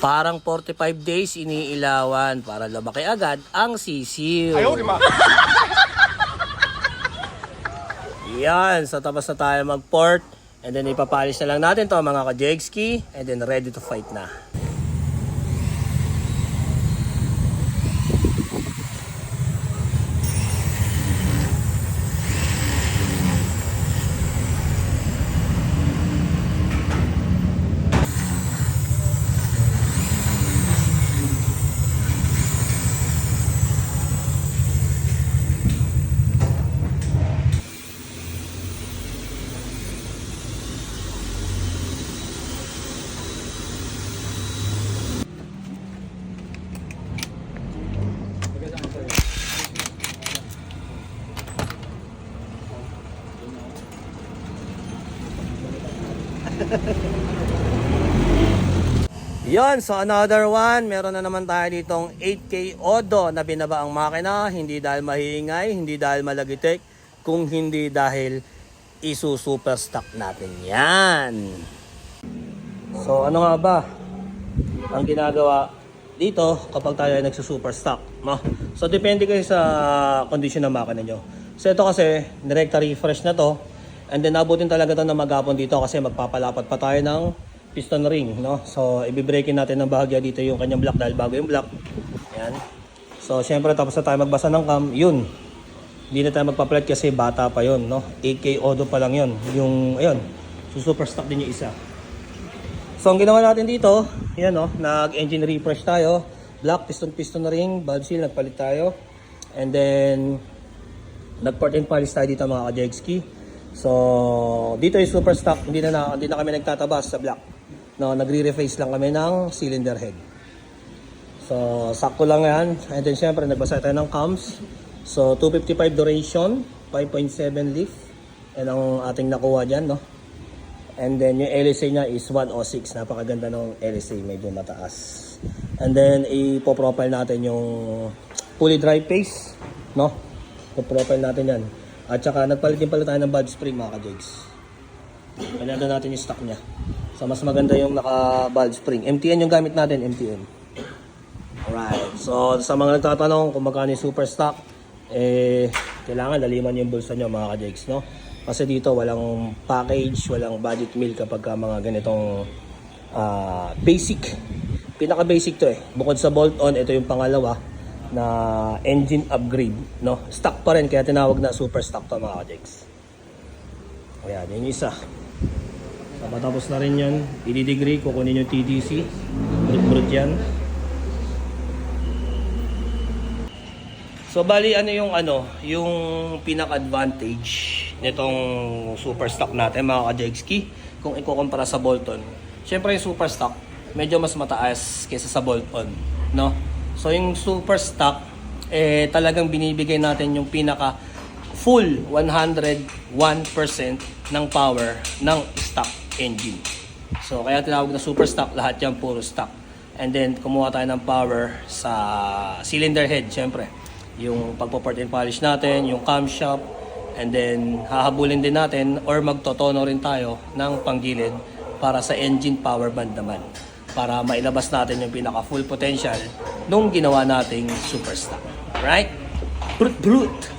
Parang 45 days iniilawan para lumaki agad ang sisiw. Ayaw, di ba? Yan, so tapos na tayo mag-port. And then ipapalis na lang natin to mga ka-jegski. And then ready to fight na. Yon, so another one, meron na naman tayo ditong 8K Odo na binaba ang makina, hindi dahil mahiingay, hindi dahil malagitik, kung hindi dahil isu-super stock natin yan. So ano nga ba ang ginagawa dito kapag tayo ay nagsusuper stock, no? So depende kayo sa condition ng makina nyo. So ito kasi, direkta refresh na to, and then abutin talaga to na maghapon dito kasi magpapalapat pa tayo ng piston ring, no? So i-breakin natin ng bahagya dito yung kanyang block dahil bago yung block. Yan. So syempre tapos na tayo magbasa ng cam, yun. Hindi na tayo magpa-flat kasi bata pa yun, no? 8K Odo pa lang yun. Yung ayun, so super stock din yung isa. So ang ginawa natin dito, yan, no, nag-engine refresh tayo. Block, piston ring, valve seal, nagpalit tayo. And then nag-port and polish tayo dito mga ka-jegski. So dito yung super stock, hindi na kami nagtatabas sa block. No, nagre-reface lang kami ng cylinder head. So sakto lang yan. And then syempre nagbasa tayo ng cams. So 255 duration, 5.7 lift. Yan ang ating nakuha dyan, no. And then yung LSA niya is 106. Napakaganda ng LSA, medyo mataas. And then ipo-profile natin yung fully dry paste, no. Ipo-profile natin yan. At saka nagpalit din pala tayo ng valve spring mga ka-jigs. Pinaganda natin yung stock niya. So mas maganda yung naka-valve spring. MTN yung gamit natin, MTN. Alright. So sa mga nagtatanong kung magkano yung super stock, kailangan laliman yung bulsa nyo mga ka-jigs, no? Kasi dito walang package, walang budget meal kapag mga ganitong basic. Pinaka-basic to eh. Bukod sa bolt-on, ito yung pangalawa na engine upgrade, no? Stock pa rin kaya tinawag na super stock to mga ka-jigs. Ayan, yung isa. So, matapos na rin yun, i-degree, kukunin yung TDC. Brut-brut yan. So bali yung pinaka-advantage nitong super stock natin mga ka-jegski kung ikukumpara sa bolt-on. Syempre yung super stock medyo mas mataas kaysa sa bolt-on, no? So yung super stock talagang binibigay natin yung pinaka full 101% ng power ng stock engine. So kaya tinawag na super stock, lahat yan puro stock. And then kumuha tayo ng power sa cylinder head, syempre. Yung pagpo-port and polish natin, yung camshaft, and then hahabulin din natin or magtotono rin tayo ng panggilid para sa engine power band naman. Para mailabas natin yung pinaka full potential nung ginawa nating super stock. Right? Brut brut!